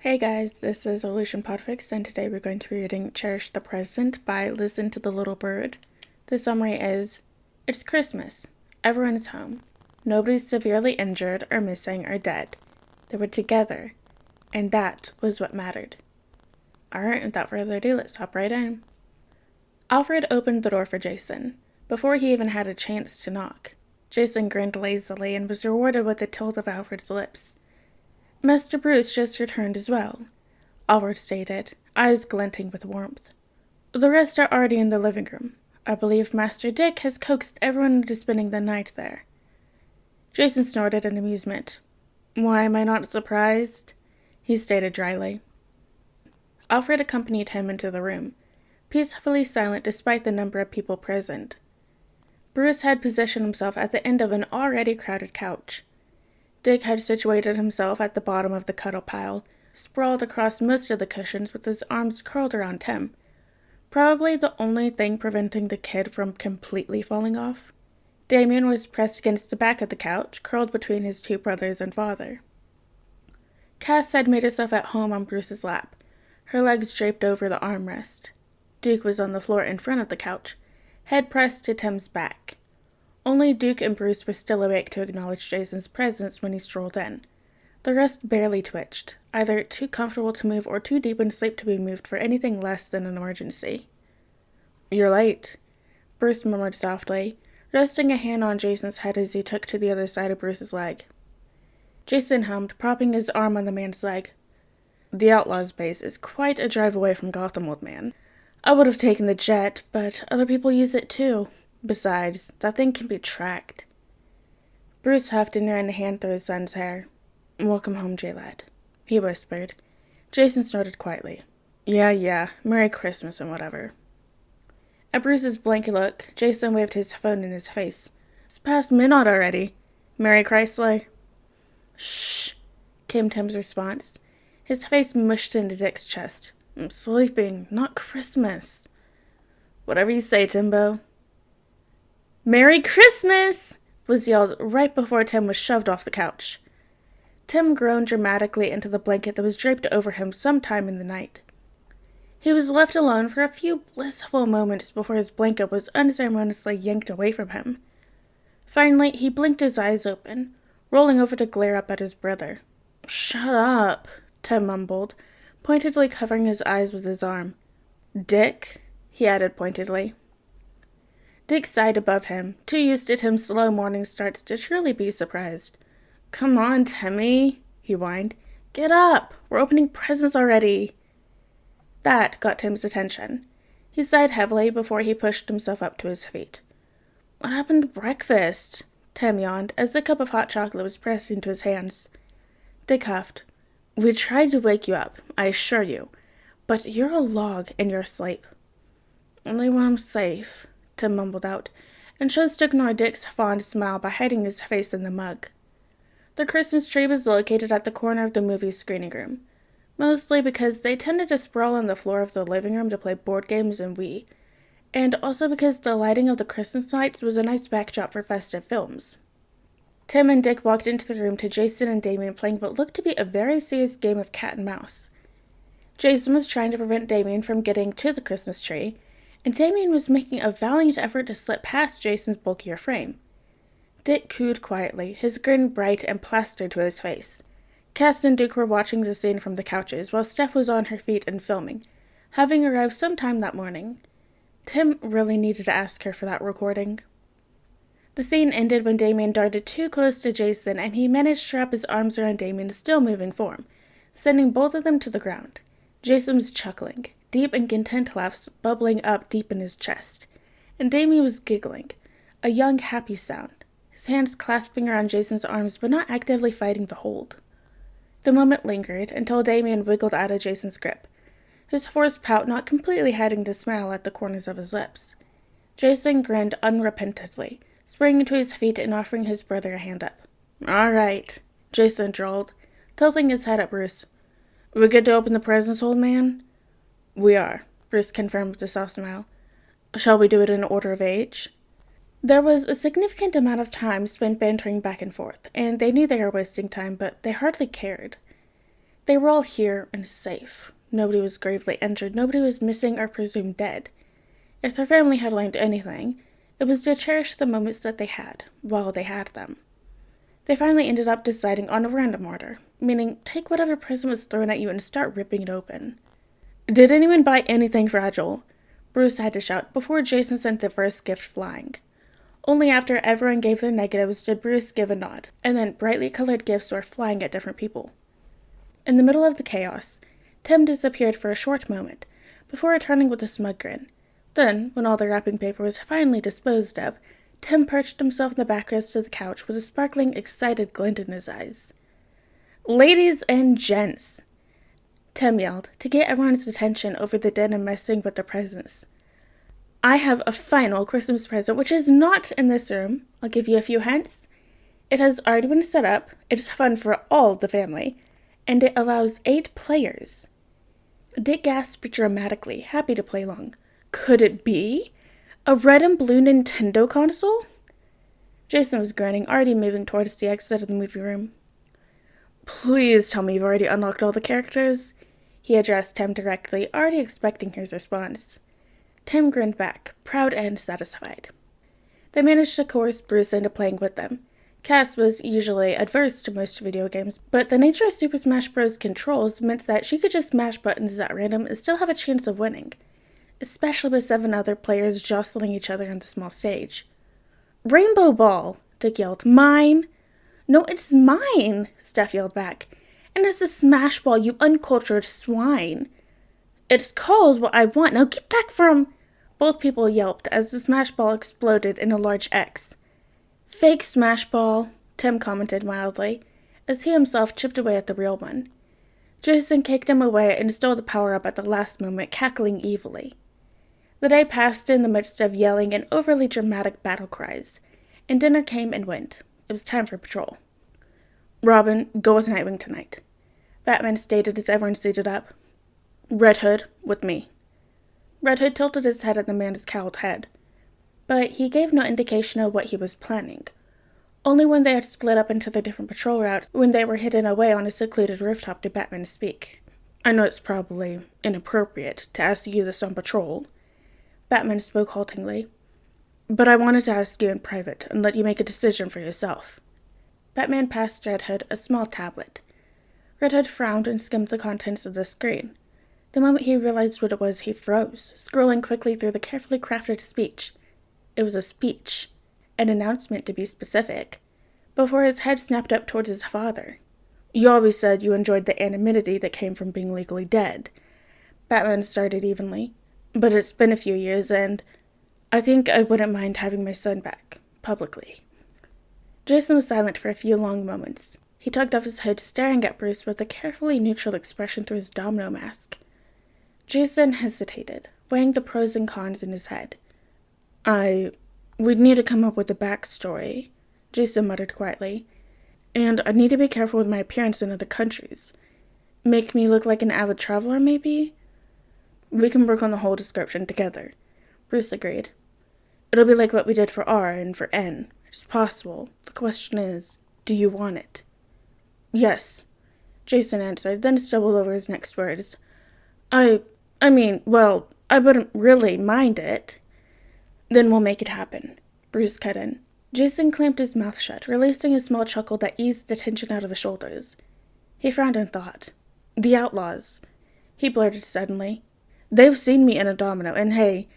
Hey guys, this is PODFIC, and today we're going to be reading Cherish the Present by Listen to the Little Bird. The summary is, it's Christmas. Everyone is home. Nobody's severely injured or missing or dead. They were together, and that was what mattered. Alright, without further ado, let's hop right in. Alfred opened the door for Jason, before he even had a chance to knock. Jason grinned lazily and was rewarded with a tilt of Alfred's lips. Master Bruce just returned as well, Alfred stated, eyes glinting with warmth. The rest are already in the living room. I believe Master Dick has coaxed everyone into spending the night there. Jason snorted in amusement. Why am I not surprised? He stated dryly. Alfred accompanied him into the room, peacefully silent despite the number of people present. Bruce had positioned himself at the end of an already crowded couch. Dick had situated himself at the bottom of the cuddle pile, sprawled across most of the cushions with his arms curled around Tim, probably the only thing preventing the kid from completely falling off. Damien was pressed against the back of the couch, curled between his two brothers and father. Cass had made herself at home on Bruce's lap, her legs draped over the armrest. Duke was on the floor in front of the couch, head pressed to Tim's back. Only Duke and Bruce were still awake to acknowledge Jason's presence when he strolled in. The rest barely twitched, either too comfortable to move or too deep in sleep to be moved for anything less than an emergency. You're late, Bruce murmured softly, resting a hand on Jason's head as he took to the other side of Bruce's leg. Jason hummed, propping his arm on the man's leg. The Outlaw's base is quite a drive away from Gotham, old man. I would have taken the jet, but other people use it too. Besides, that thing can be tracked. Bruce huffed and ran a hand through his son's hair. Welcome home, J-Lad, he whispered. Jason snorted quietly. Yeah, Merry Christmas and whatever. At Bruce's blank look, Jason waved his phone in his face. It's past midnight already. Merry Chrysler. Shh, came Tim's response. His face mushed into Dick's chest. I'm sleeping, not Christmas. Whatever you say, Timbo. Merry Christmas! Was yelled right before Tim was shoved off the couch. Tim groaned dramatically into the blanket that was draped over him sometime in the night. He was left alone for a few blissful moments before his blanket was unceremoniously yanked away from him. Finally, he blinked his eyes open, rolling over to glare up at his brother. Shut up, Tim mumbled, pointedly covering his eyes with his arm. Dick, he added pointedly. Dick sighed above him, too used to Tim's slow morning starts to truly be surprised. Come on, Timmy, he whined. Get up! We're opening presents already. That got Tim's attention. He sighed heavily before he pushed himself up to his feet. What happened to breakfast? Tim yawned as the cup of hot chocolate was pressed into his hands. Dick huffed. We tried to wake you up, I assure you, but you're a log in your sleep. Only when I'm safe, Tim mumbled out, and chose to ignore Dick's fond smile by hiding his face in the mug. The Christmas tree was located at the corner of the movie screening room, mostly because they tended to sprawl on the floor of the living room to play board games and Wii, and also because the lighting of the Christmas lights was a nice backdrop for festive films. Tim and Dick walked into the room to Jason and Damien playing what looked to be a very serious game of cat and mouse. Jason was trying to prevent Damien from getting to the Christmas tree, and Damien was making a valiant effort to slip past Jason's bulkier frame. Dick cooed quietly, his grin bright and plastered to his face. Cass and Duke were watching the scene from the couches, while Steph was on her feet and filming, having arrived sometime that morning. Tim really needed to ask her for that recording. The scene ended when Damien darted too close to Jason, and he managed to wrap his arms around Damien's still moving form, sending both of them to the ground. Jason was chuckling, deep and content laughs bubbling up deep in his chest, and Damien was giggling, a young, happy sound, his hands clasping around Jason's arms but not actively fighting the hold. The moment lingered until Damien wiggled out of Jason's grip, his forced pout not completely hiding the smile at the corners of his lips. Jason grinned unrepentantly, springing to his feet and offering his brother a hand up. All right, Jason drawled, tilting his head at Bruce. We good to open the presents, old man? We are, Bruce confirmed with a soft smile. Shall we do it in order of age? There was a significant amount of time spent bantering back and forth, and they knew they were wasting time, but they hardly cared. They were all here and safe. Nobody was gravely injured. Nobody was missing or presumed dead. If their family had learned anything, it was to cherish the moments that they had, while they had them. They finally ended up deciding on a random order, meaning take whatever present was thrown at you and start ripping it open. Did anyone buy anything fragile? Bruce had to shout before Jason sent the first gift flying. Only after everyone gave their negatives did Bruce give a nod, and then brightly colored gifts were flying at different people. In the middle of the chaos, Tim disappeared for a short moment, before returning with a smug grin. Then, when all the wrapping paper was finally disposed of, Tim perched himself in the backrest of the couch with a sparkling, excited glint in his eyes. "Ladies and gents," Tim yelled, to get everyone's attention over the din and messing with the presents. "I have a final Christmas present, which is not in this room. I'll give you a few hints. It has already been set up, it's fun for all the family, and it allows 8 players." Dick gasped dramatically, happy to play along. Could it be a red and blue Nintendo console? Jason was grinning, already moving towards the exit of the movie room. "Please tell me you've already unlocked all the characters," he addressed Tim directly, already expecting his response. Tim grinned back, proud and satisfied. They managed to coerce Bruce into playing with them. Cass was usually adverse to most video games, but the nature of Super Smash Bros. Controls meant that she could just smash buttons at random and still have a chance of winning, especially with 7 other players jostling each other on the small stage. "Rainbow Ball!" Dick yelled. "Mine!" "No, it's mine!" Steph yelled back. "And it's a Smash Ball, you uncultured swine!" "It's called what I want, now get back from—" Both people yelped as the Smash Ball exploded in a large X. "Fake Smash Ball," Tim commented mildly, as he himself chipped away at the real one. Jason kicked him away and stole the power-up at the last moment, cackling evilly. The day passed in the midst of yelling and overly dramatic battle cries, and dinner came and went. It was time for patrol. "Robin, go with Nightwing tonight," Batman stated as everyone suited up. "Red Hood, with me." Red Hood tilted his head at the man's cowled head, but he gave no indication of what he was planning. Only when they had split up into their different patrol routes, when they were hidden away on a secluded rooftop, did Batman speak. "I know it's probably inappropriate to ask you this on patrol," Batman spoke haltingly, "but I wanted to ask you in private and let you make a decision for yourself." Batman passed Red Hood a small tablet. Red Hood frowned and skimmed the contents of the screen. The moment he realized what it was, he froze, scrolling quickly through the carefully crafted speech. It was a speech, an announcement to be specific, before his head snapped up towards his father. "You always said you enjoyed the anonymity that came from being legally dead," Batman started evenly, "but it's been a few years, and I think I wouldn't mind having my son back, publicly." Jason was silent for a few long moments. He tugged off his hood, staring at Bruce with a carefully neutral expression through his domino mask. Jason hesitated, weighing the pros and cons in his head. We'd need to come up with a backstory," Jason muttered quietly. "And I'd need to be careful with my appearance in other countries. Make me look like an avid traveler, maybe? We can work on the whole description together," Bruce agreed. "It'll be like what we did for R and for N. It's possible. The question is, do you want it?" "Yes," Jason answered, then stumbled over his next words. I wouldn't really mind it." "Then we'll make it happen," Bruce cut in. Jason clamped his mouth shut, releasing a small chuckle that eased the tension out of his shoulders. He frowned in thought. "The Outlaws," he blurted suddenly. "They've seen me in a domino, and hey,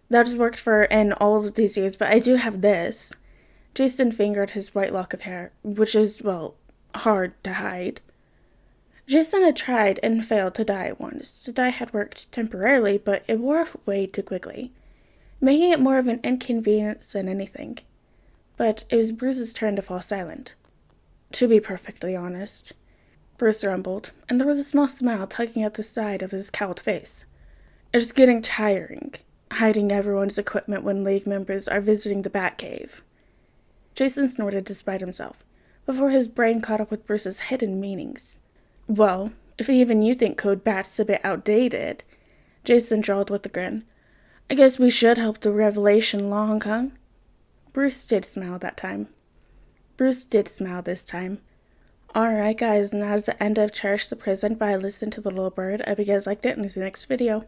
that's worked for N all of these years, but I do have this." Jason fingered his white lock of hair, which is, hard to hide. Jason had tried and failed to dye once. The dye had worked temporarily, but it wore off way too quickly, making it more of an inconvenience than anything. But it was Bruce's turn to fall silent. "To be perfectly honest," Bruce rumbled, and there was a small smile tugging at the side of his cowled face. "It's getting tiring, hiding everyone's equipment when League members are visiting the Batcave." Jason snorted despite himself, before his brain caught up with Bruce's hidden meanings. "Well, if even you think Code Bat's a bit outdated," Jason drawled with a grin, "I guess we should help the revelation along, huh?" Bruce did smile that time. Bruce did smile this time. Alright guys, and that is the end of Cherish the Present by Listen to the Little Bird. I hope you guys liked it, and I'll see you next video.